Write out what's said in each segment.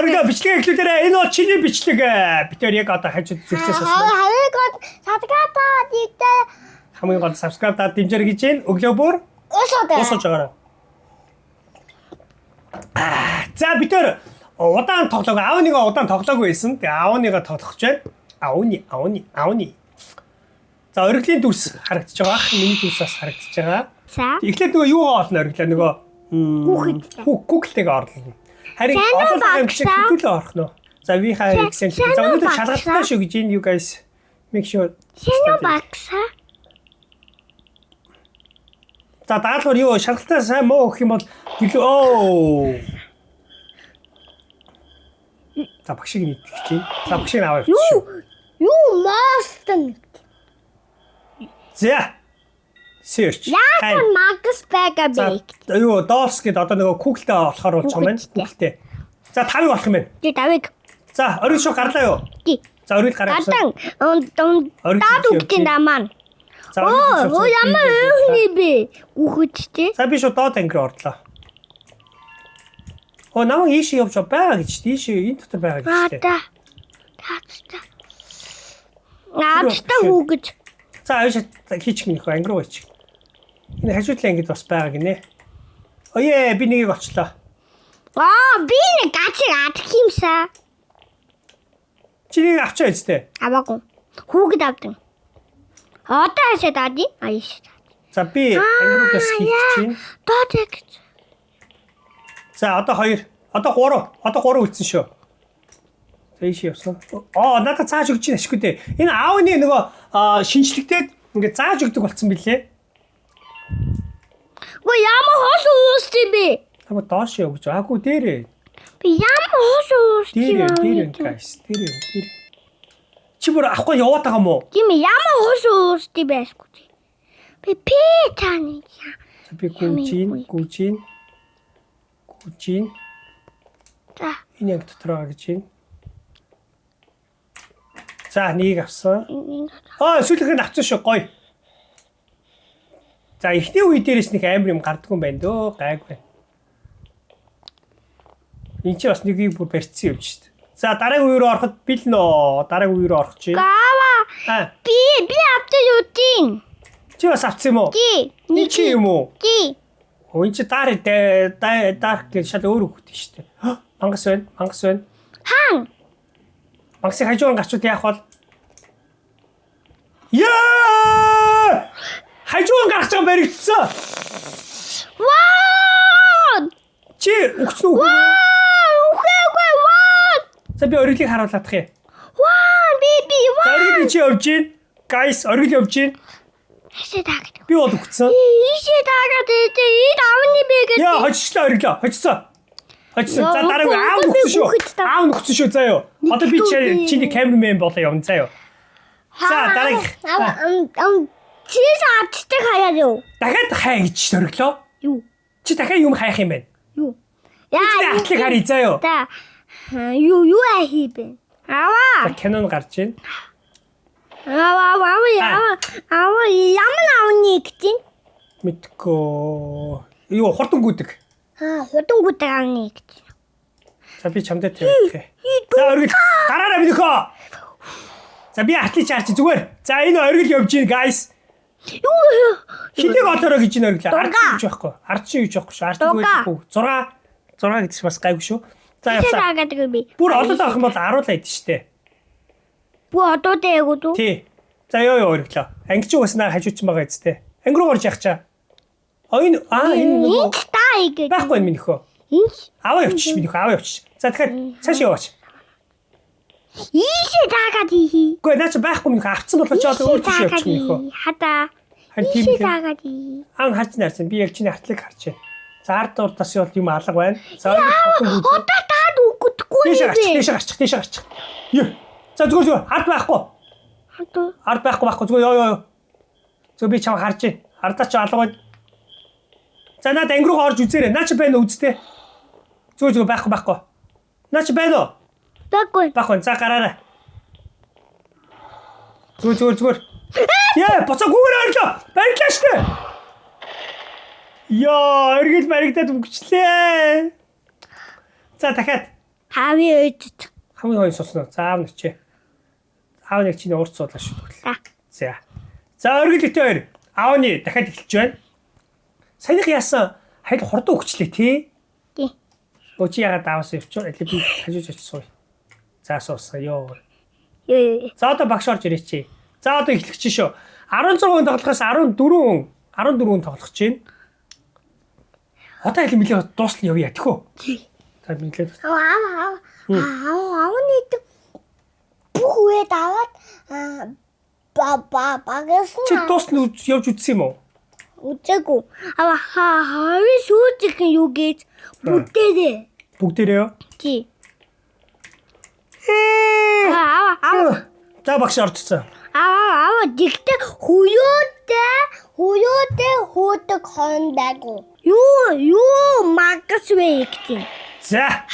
оргоо бичлэг эхлүүлээрэй. Энэ бол чиний бичлэг. Бид төр яг одоо хажууд зүрхсээс сонсно. Хамгийн гол садгатаа дийтэй. Хамгийн гол subscribe даа дэмжээрэй гэж байна. Өглөө бүр уусаж байгаарай. За бид төр удаан тоглоог аав нэг удаан тоглоагүй байсан. Тэгээ аав нэгэ тоглох гэж байна. Аавны. За оргилын дүрс харагдаж байгаа. Миний дүрс бас харагдаж байгаа. За. Эхлээд нөгөө юугаа олно оргилаа нөгөө Google-тэйгээ орлоо. Харин олон юм шиг хитүүлээ орох нь. За ви хай exam. За өнөөдөр шалгалттай шүү гэж you guys make sure. Сэно багса. За даалгавар юу шалгалтаа сайн муу өгөх юм бол оо. За багшиг нийтгэж чинь. За багшиг аваа явчих. Юу мастер. За. Search. Яг Max байгаа бэ. Юу Dolls гэдэг одоо нөгөө Google-тэй болохоор болж байгаа юм байна. Google-тэй. За 5-ыг болох юм байна. Тий 5-ыг. За орой шүү гарлаа юу? Тий. За оройд гараа Адан авсан. даад үгтийн дамаа. За Оо ямар өвний бэ? Үхэжтэй. За би шүү доод ангир орлоо. Оо намайг ийшээ явж байгаа гэж тийшээ энэ дотор байгаа гэж. Таацтай. Наадтай хүүгэж. За авиш хийчих минийх ангир руу ич. Энэ хажуудлаа ингэж бас байгаа гинэ. Оёе би нэгийг очлоо. Би нэг гацыг адах юмсаа. Чинийг авчаа үстэй. Аваагүй. Хүүгэд авдаг. Одоо хашаад аадий. Аяш. За би ангиругаас хийчих чинь. Доодаг. За одоо 2. Одоо 3 үлдсэн шүү. За ийш явсан. Надад зааж өгч чинь ашиггүй дээ. Энэ аавны нөгөө шинжлэхтэй ингээд зааж өгдөг болсон билээ. Ямар хоос уустай бэ? Тава доош явж байгаагүй дээрээ. Би ямар хоос уустай вэ? Дээр guys. Дээр. Чи бүр авахгүй яваад байгаа мó? Тийм ямар хоос уустай байсгүй. Би таны. Би гүжин. За. Энэ яг дотор байгаа гэж байна. За нэг авсан. Сүүлийнх нь авсан шүү гоё. За эхний үе дээрээс нэг амар юм гарддаг юм байна дөө гайгүй. Энд чи бас нэгийг бүр барьцсан юм шүү дээ. За дараагийн үе рүү ороход бил нөө. Дараагийн үе рүү орох чинь. Гава. Би авдаг юу тийм. Чи бас авсан юм уу? Тий. Нэг чи юм уу? Тий. Ой чи дарк гэж шал өөр хөвгт шүү дээ. Мангас байна. Хаан. Мангасыг хажуугаар гарчууд яах бол? Яа! Хажуугаар гарч байгаа баригдсан. Вау! Чи өгсөн үү? Үхээгүй вау! За би ориглыг харуулах юм. Вау, би вау! Оригл чи явж гин. Guys, оригл явж гин. Хэсэг тагд. Би бол өгсөн. Ийшээ таагаад эд авны бэ гэдэг. Яа, хоцчлаа ориглоо. Хоцсон. За дараагийн аав өгсөн шүү. Аав өгсөн шүү заа юу. Одоо би чиний камермен болоо явна заа юу. За дараагийн. Чи саадтай хаяа юу? Дахиад хай гэж ориглоо. Юу? Чи дахиад юм хайх юм байна. Юу? Яа, атлыг харъя заа юу. Та юу ахи бэ? Аваа. Canon гарч ийн. Аваа ямар авны гэдэг? Мэдгүй. Юу хурдангүйдэг. Хурдангүйдэг авны гэдэг. За би чамдаа тавьчих. За оргил гараараа минийхөө. За би атлыг чаарч зүгээр. За энэ оргил явж гин guys. Юу? Хилийг олоороо гэж энэ оргил. Ард чинь юу байхгүй. Ард чинь юу байхгүй шүү. Ард үгүй. 6 гэдэж бас гайгүй шүү. За явсаа. Бүр олоод авах юм бол аруулаа идэв штэ. Бүр одоо дээгүү дүү. Тий. За ёо ориглоо. Анги чи уснаа хажуучин байгаа эцтэй. Анги руу орж яхачаа. Энэ нөгөө таа игээ. байхгүй минийхөө. Аваа явчих минийхөө аваа явчих. За тэгэхээр цааш яваач. Ийшээ таагаад ий. Үгүй наач байхгүй минийхөө авцсан болоо чи одоо өөр тийш явчих минийхөө. Хата. Ийшээ таагаад ий. Харж наарсан би яг чиний артлыг харж байна. За ард урдаас бол юм алга байна. За одоо таад үгдэггүй нэ. Тийш гарчих. Юу. За зүгээр ард байхгүй. Ард байхгүй зүгээр ёо. Зүгээр би чам харж байна. Ардаа чи алга байна. За наад анги руу орж үзээрэй. Наа чи байна уу үсттэй? Зүгээр байхгүй. Наа чи байна уу? Байхгүй. За гараарай. Зүгээр. Яа, боцоогүй орлоо. Барилаа штэ. Яа, оргил баригдаад өгчлээ. За дахиад. Хавь өдөд. Хамгийн хоёр сосноо. За аав нэг чи. Аав нэг чиний урт суулаа шүү. За. За өргөл итэ хоёр. Аавны дахиад эхэлж байна. Саяхан яасан хайр хурдан өгчлээ тий. Тий. Өчи ягаад даваас явчихв. Аль би хажууж очиж сууя. За суусан ёо. Ёо. За одоо багш орж ирээ чи. За одоо эхлэх чинь шүү. 16 хүн тоглохоос 14 хүн тоглох чинь. Одоо аль мэлээ дуусна явъя тэхөө. За мэлээ. Аавны бүх үед аваад багаас Чи дуусна явж үзсэн юм уу? үзээгүй. Хавь сүүжих юу гэж бүтээрээ. Бүгдээрээ юу? Тий. За багш орчихсон. Дигтэй хуйоотэй хөөдөг хондаагүй. Юу магас вэ гэдэг. За.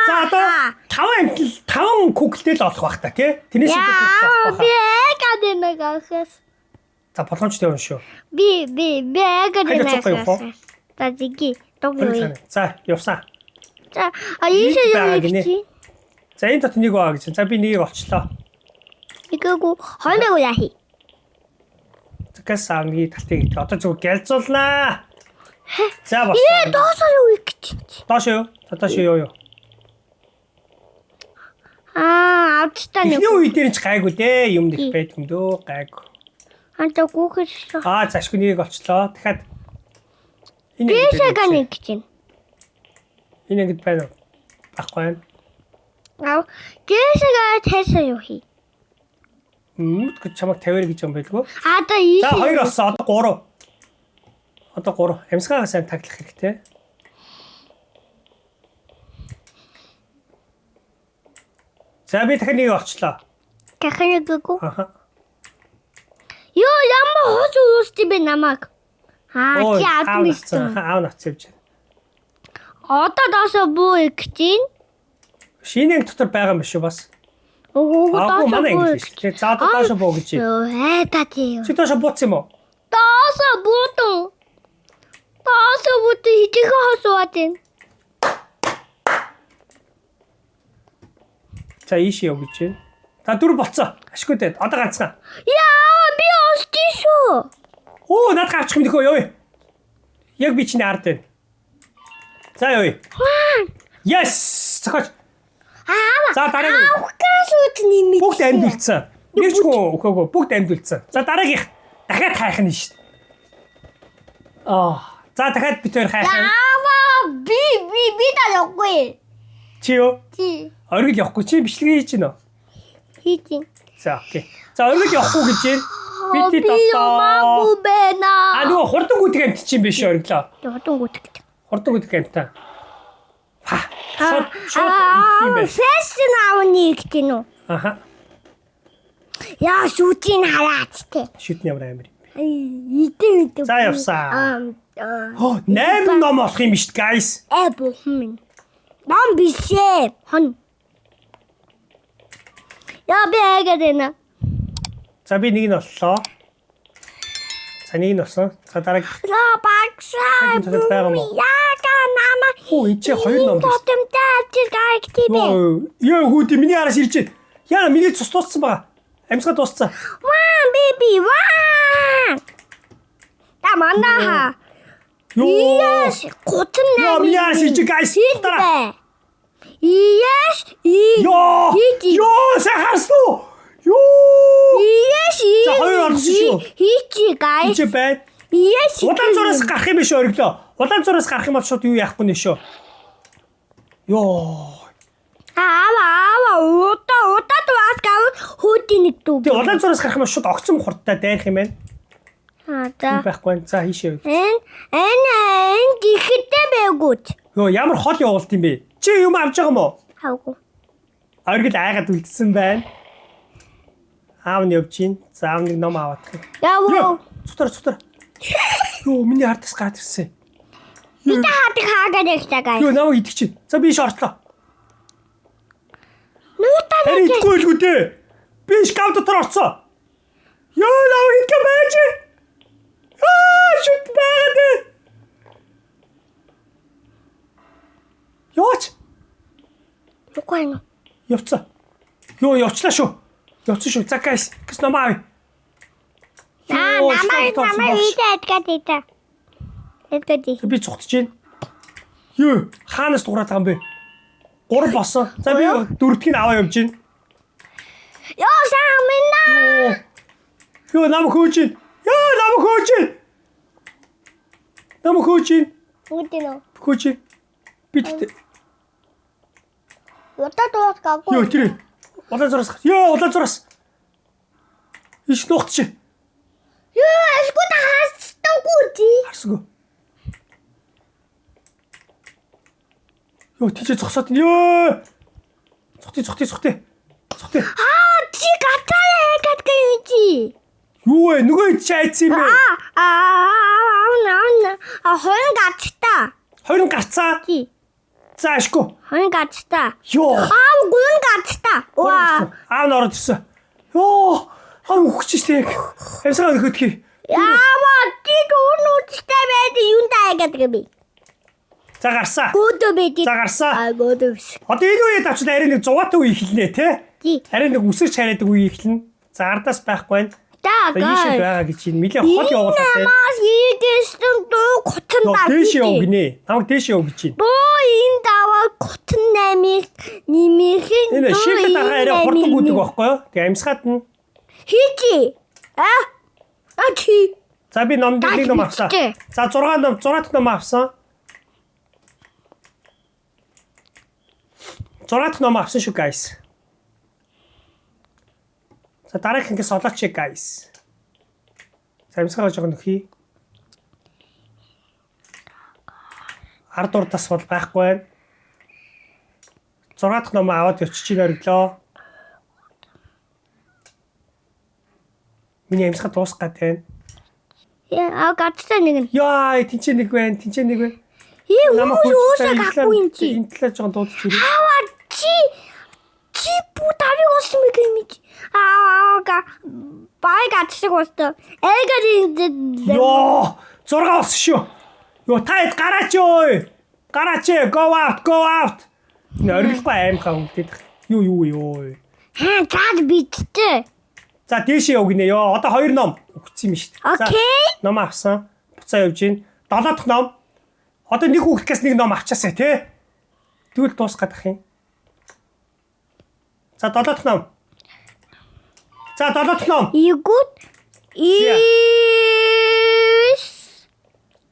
За одоо 5 куклтэй л олох байх та тий. Тэрнээс Яа, авах би байх. гадаг ахас. За боломжтой юм шүү. Би гадаг цуцгаа ахас. Та диги тоггүй. За явсан. За ийшээ байгаа юу гинэ. гэж. За энэ дот нэг байгаа гэж. За би нэгийг олчлоо. Игээгүү хоолойгоо яхи. Тэгээс саамгийн талтыг ит. Одоо зөв гэлзуулнаа. За бас. Доосоо юу гэж. Доош юу? Доош юу? Авчтаа нэг. Эхний үед дээр ч гайгүй дээ. Юм нэг байт юм дөө. Гайгүй. Антаа гүөхэж. Зашгүй нэгийг олчлоо. Дахиад энэ Бишээ гань гэж. энэ ингэж байна уу? Ахгүй байна. Гээшээ тайсаа юу хий. Гэж чамайг 50 гэж юм байлгүй. Одоо ийш. За 2 болсон. Одоо 3. Амьсгаагаа сайн таглах хэрэгтэй. За би дахин нэг олчлоо. Дахин нэггүй. Аха. Ёо ямар хоц уусти бэ намайг. Чи адмистр. Аав навцж байна. Одоо доосоо буу ихтийн. Шинийн дотор байгаа юм биш үү бас? Доосоо манай буу. ингэж тийм. За одоо доошо буу гэж. Та тийм. Чи доошо бууц юм уу? Доосоо буутан. Доосоо буут хитэхэ хосууд юм. За ийш яв гэж байна. Та дөрв болцоо. Ашгүй дээ. Одоо ганцхан. Яа би остий шүү. Оо надад авчих юм дөхөө явъя. Яг би чиний ард байна. За явъя. Yes! Цохож. За дараагийн. Авахгүйд нэмээ. Бүгд амьдулсан. Нэг ч хүн өгөөгүй. Бүгд амьдулсан. За дараагийнх. Дахиад хайх нь шүү. За дахиад бид хоёр хайх нь. Би та явахгүй. Чи юу? Чи Оргил явахгүй чи бичлэгээ хийж гинөө. хийтин. За окей. За оргил явахгүй гэж байна. Би Би ямаагүй байна. нөгөө хурдан гүдэг амт чинь биш орглоо. Хурдан гүтгэж. Хурдан гүдэг амтаа. Шот юм бэ. Фэшн аавны гэх юм уу? Аха. Яа шүтийн хараач те. Шүтний ямар амир. Идэ. За явсан. 8 ном олох юм биш guys. Бухмын. Ном бишээ. Хон. Яа би агадэна. За би нэг нь оллоо. За нэг нь олсон. За дараа. Багшаа. Яага намаа. Энд чи 2 ном биш. Тотемтэй авчиргаа гэх Яа хүүд миний араас ирж байна. Яа миний цус дууссан байгаа. Амьсгаа дууссан. Baby, та мандаа. Yes, готон Яа миний араас ирж guys. Дараа. Yes, Ёо, сахарсуу. Yes, За хоёр орсон шүү. Хийчи guys. Чи бай. Yes. Улаан зураас гарах юм биш өриглөө. Улаан зураас гарах юм бол шууд юу яахгүй нэ шүү. Ёо. Удаад бас гав хөөдийн нэг дүү. Тэгээ улаан зураас гарах юм бол шууд огцом хурдтай дайрах юм байна. За. Байхгүй. За хийшээ. Энэ гихтэй байгууч. Ёо, ямар хол явуулт юм бэ? Чи юм авч байгаа юм уу? Хавгүй. Оргил айгаад үлдсэн байна. Аав нь явж гин. За аав нэг ном аваад. Яа. Цутар. Ёо, миний хартас гараад ирсэн. Би та хаагаад ихтэй гай. Ёо, намайг идэх чинь. За би шортлоо. Нуутаа Харин идэхгүй л гүтээ. Би шкаф дотор орцсон. Ёо, намайг идэх байж. Шүт байгаад. Ёоч. Явахгүй байна уу? Явцаа. Йоо, явчлаа шүү. Явцсан шүү. За guys, гэс намаа. Намаа идэ. Эдгээд. Би цухтаж байна. Йоо, хаанаас дуурайт байгаа юм бэ? 3 болсон. За би дөрөвдгийг аваа явж байна. Ёо, сайн минь. Йоо, нам хөөж байна. Яа, нам хөөж байна. Нам хөөж байна. Үдэнэ. Хөөж байна. Би тэ. Удаа гаагүй. Йоо, тэр. Улаан зураас. Йоо, улаан зураас. Иш нухтч. Ёо, эсгүй та хаастанггүй тий. Харсгүй. Йоо, тийч зогсоод. Йоо. Цухтий. Чи гатаа гэдэг юм чи. Юу вэ? Нөгөө чайц юм бэ? Хойн гацта. 20 гарцаа. Тий. Заашгүй. Хойн гацта. Йоо. Гүн гацта. Ваа. Аав ороод ирсэн. Йоо. Хам өгч штэ. Амсгаа нөхөдгий. Яаваа чи дүүнүүдтэй байдаг юм даа гэдэг би. За гарсаа. Гүдөө бид. За гарсаа. Гүдөө. Одоо энэ үед авчил арай нэг 100-аатай үе эхэлнэ те. Тий. Арай нэг үсэрч хараадаг үе эхэлнэ. За ардаас байхгүй байна. Даа. Ийшээ байгаа гэж чинь нэлээ хол явуулаад те. Намаас ийгэстэн дуу готон даа. Дээш яв гинэ. Намайг дээш яв гэж чинь. Боо энэ даваа готон намиг нимэхэн. Энэ шийдэл дараа арай хурдан гүдэг байхгүй юу? Тэгээ амсгаад нь. Хичи. Чи. За би ном нэг ном авсан. За 6 дахь ном авсан. 6 дахь ном авсан шүү guys. За дараагийнх нь солооч guys. За амсгаа жоо нөхий. Ард урдас бол байхгүй байна. 6 дахь ном аваад явчих чинь өглөө. Миний амсгаа дуусах гэдэг. Яа, гацтай нэг нь. Яа, тэнцээ нэг байна. Хүмүүс уусаа гахгүй юм чи. Энэ талаа жоо дуудаж ирээ. Аваа чи путари уусан юм чи. Бай гацсаг уустай. Эгэд. Йоо, 6 болсон шүү. Йоо, та гараач өө. Гараач, go out. Нөрөлгүй аймхаа үлдээд. Юу. Цаад биттэй. За дээшээ яв гинэ. Йоо, одоо 2 ном өгсөн юм шүү дээ. Окей. Ном авсан. Буцаа явж гин. 7 дахь ном. Одоо нэг хүүхдээс нэг ном авчаасаа тий. Тэгвэл дуусгаад ах юм. За 7 дахь ном. Игут.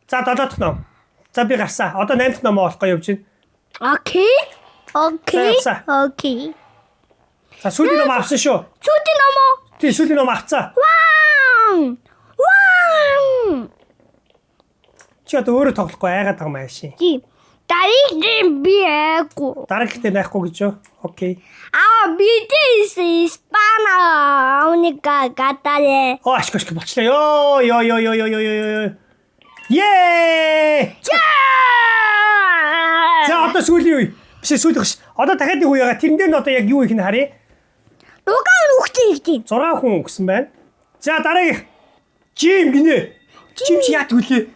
За 7 дахь ном. За би гарсаа. Одоо 8 дахь ном олохгүй явж гин. Окей. За сүүлийн ном авсан шүү. Сүүлийн ном уу? Тий, сүүлийн ном авцаа. Вау. Чи одоо өөрөө тоглохгүй айгаад байгаа маа ши. Тий. Дарыг би аагүй. Дараагтээ найхгүй гэж юу? Окей. Би Испана уника гатале. Ашгүй болчлаа. Йоо. Ее! За одоо сүүлийн үе. Биш сүүлийнх ш. Одоо дахиад нэг үе байгаа. Тэрэн дээр нь одоо яг юу их нь харъя. Дугаар үхтэй ихтэй. 6 хүн өгсөн байна. За дараагийнх. Жим гинэ. Жим чи яат үлээ.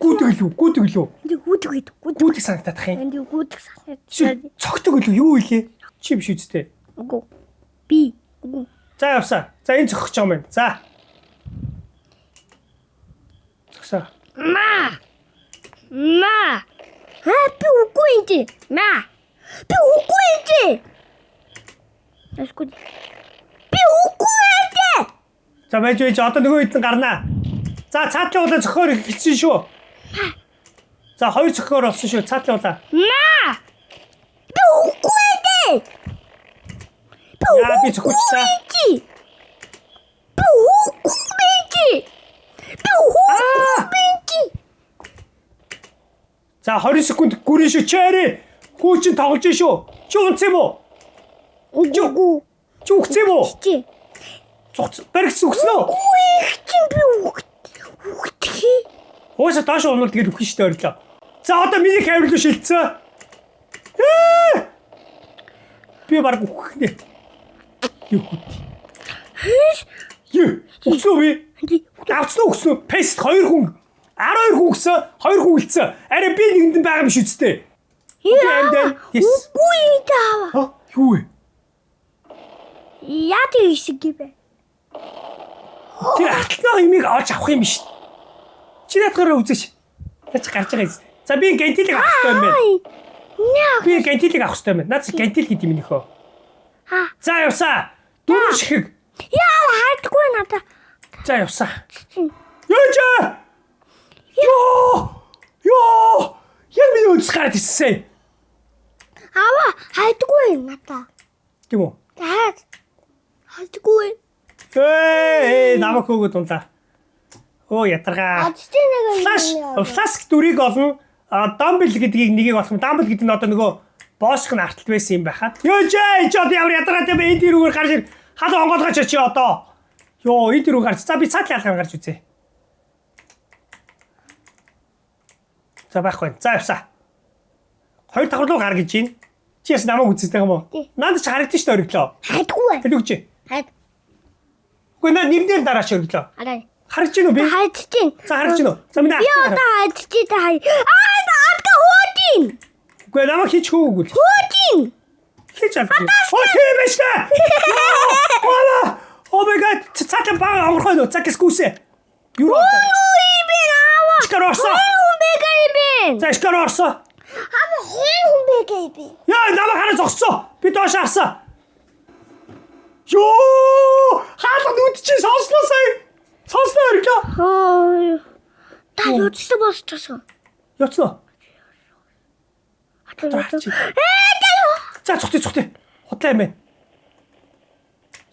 Гүдэг лүү. Гүдэг санагдах юм. Гүдэг санагдах. Цогтөг лүү. Юу илээ? Чи биш үстэй. Үгүй. Би. За явсаа. За энэ цогч байгаа юм байна. За. Цогсоо. Ма. Би үгүй юм чи. Би үгүй юм чи. Эсгүй. Би үгүй юм чи. За байж одоо нөгөө хэд гарнаа. За цаатлын улаан зөхөр хэлсэн шүү. За 2 зөхөр болсон шүү. Цаатлын улаан. Би үгүй юм чи. Яа би зөхөрчлээ. Би үгүй юм чи. За 20 секунд гүрэн шүү. Чээрээ. Хүүчин тоглож шүү. Чи унц юм уу? Үгүй. Чи үхсэн юм уу? Чи. Баригс үхсэн үү? Чин би үхтхий. Ууса тааш унал тэгээд үхэн штэ ойрлоо. За одоо миний камер руу шилжсэн. Би баг үхнэ. Үхсэн үү? Авцсан үхсэн. Пест 2 хүн. 12 хүн үхсэн. 2 хүн үлдсэн. Арай би нэгэнд байгаа юм биш үсттэй. Yes. Үгүй ээ. Юу вэ? Яа тийм шиг бэ? Тэр ахтлагаа имийг олж авах юм биш. Чи надаараа үзээш. Яц гарч байгаа юм. За би гентилийг авах хэрэгтэй юм байна. Би гентилийг авах хэрэгтэй юм байна. Наад гентил гэдэг юм нөхөө. За явсаа. Дөрөв шихэг. Яа хайдгүй надаа. За явсаа. Яа. Йоо. Яг миний үдс гараад ирсэн. Хайдгүй надаа. Тийм үү? Хайдгүй. Намайг хөөгд унлаа. Ядаргаа. Фласк дүрийг олно. Дамбл гэдгийг нэгийг болох юм. Дамбл гэдэг нь одоо нөгөө боосх нь арталт байсан юм байхад. Ч одоо ямар ядаргаатай бэ? Энд рүүгээр гарч ир. Хал онгоолгооч чи одоо. Энд рүү гарч. За би цаатлын алгаар гарч үзье. За байхгүй. За явсаа. Хоёр давхар руу гар гэж байна. Чи яс намайг үзсэн юм уу? Наад чи харагдсан шүү дээ өриглөө. Хайдгүй. Хэд үгч? Үгүй наа нэрнээр дараач өриглөө. Харж гин үү би? Хайдж гин. За харж гин үү? За минь одоо хайдж чи та хай. Адга хөөдин. Үгүй намайг хийж хөөгүй. Хөөдин. Хийж чадчих. Тийм биш үү? Мама. Oh my god. Цаатан баа онгорхой нөө. Цакс гүсэ. Юу вэ? Скар орсоо. За скар орсоо. Яа, намайг хараа зогсоо. Би доош харсаа. Хаалга нүд чи сонслоо сая. Сонслоо ирлээ. Та юуцсан болчихсон. Яцнаа. За цогтой. Худлаа юм байна.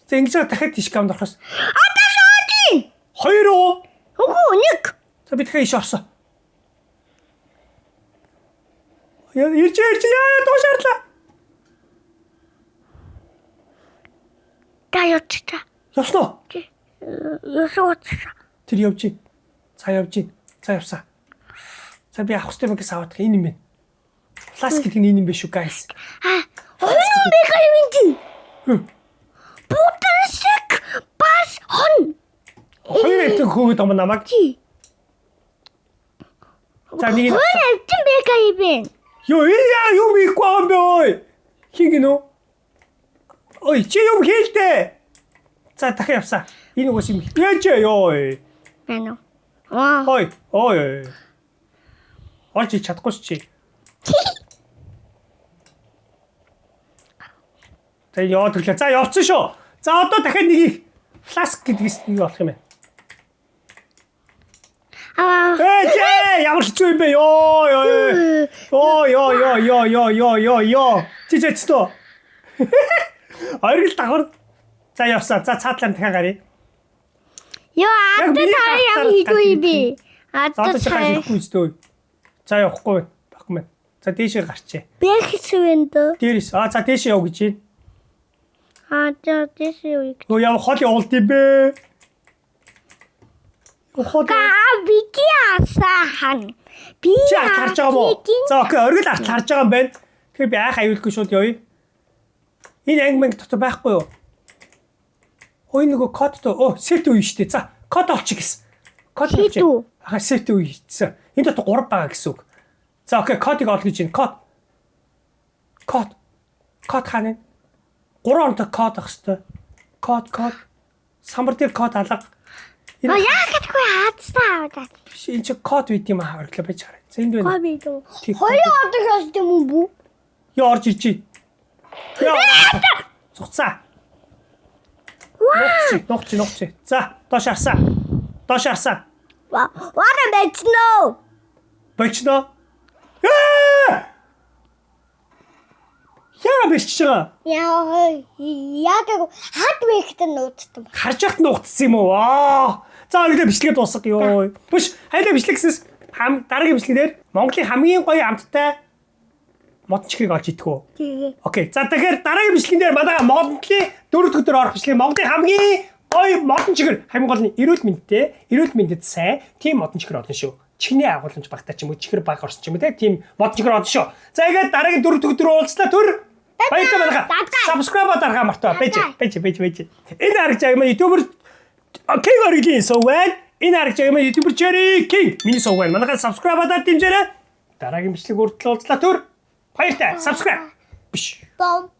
За ингэж дахиад тийш камд орохоос. Шоодин. Хоёр уу? Үгүй нэг. За би дахиад иш орсоо. Ирж яа дуушаарлаа. Та явчихаа. Явсноо. Явсаа. Тэр явж гин. За явсаа. За би авах хэрэгтэй мэгс аваад энэ юм байна. Фласк гэдэг нь энэ юм биш үү guys. Хоёр мега юм. Бүтэнсэг бас хон. Хоёр этэн хөөгд ам намайг. За нэг хоёр этэн мега юм. Юу ихгүй юм бэ ой. Хингэнэ. Ой чи юм хийлдэ. За дахиад явсаа. Энэ угаас юм. Яаж ёо. Байна уу? Ой. Олж чадахгүй чи. За яа тэглээ. За явцсан шүү. За одоо дахиад нэг фласк гэдгээс нэг болох юм байна. Ямар хэцүү юм бэ? Йоо. Чичээцтөө. Оргил давхар. За явсаа. За цаатлаа дахиад гарыг. Яа, яам хийдгүй би. Хийхгүй. За явахгүй байна. За дээшээ гарчээ. Бэхсвэн дөө. Дээрээс. За дээшээ яв гэж байна. За дээшээ яв. Нөө яв хол явуулт юм бэ? Бики асаахан. Би харж байгаа мó. За окей, оргил арт харж байгаа юм байна. Тэгэхээр би айх аюулгүй шууд явъя. Энэ ангиманг дотор байхгүй юу? Нөгөө код то сет үе штэ. За код олчих гэсэн. Код олчих. Сет үе хийсэн. Энэ дотор 3 байгаа гэсэн үг. За окей, кодыг ол гэж байна. Код хаана? 3 онтой код ах хэвээр. Код. Самбар дээр код алга. Яа гэдэггүй хаацтай аваад. Энэ чи код үйд юм аа орлоо байж хараа. За энд байна. Код үйд юм. Хоёрын одоос юм уу? Яа орж ичи. Яа. Цуцаа. Ногч. За, доош харсаа. Вара бэчнөө. Бэчнөө. Яа бэччихээ. Яадаг хад вэхтэн нууцсан. Харж яхад нууцсан юм уу? За өглөө бичлэгээ дуусгах ёо. Бүш, хайлаа бичлэгсээс дараагийн бичлэгнээр Монголын хамгийн гоё амттай модон чихрийг олж идэх үү? Тэгээ. Окей. За тэгэхээр дараагийн бичлэгнээр манай Монголын 4 дахь өдөр орох бичлэг Монголын хамгийн гоё модон чихэр хамгийн гол нь эрүүл мэндэд сайн тийм модон чихэр олно шүү. Чихний агуулмж багтаа ч юм уу чихэр баг орсон ч юм уу тийм модон чихэр олно шүү. За ингээд дараагийн 4 дахь өдөр уулзлаа төр. Баярлалаа. Subscribe даргаа мартаа. Бэж. Энэ харагч юм YouTuber King Origin сувэн. Энэ харагч юм YouTuber Cherry King миний сувэн. Манайхаа subscribe даа дэмжээрэй. Дараагийн бичлэг хүртэл уулзлаа төр. Баяртай. Subscribe. Биш. Бом.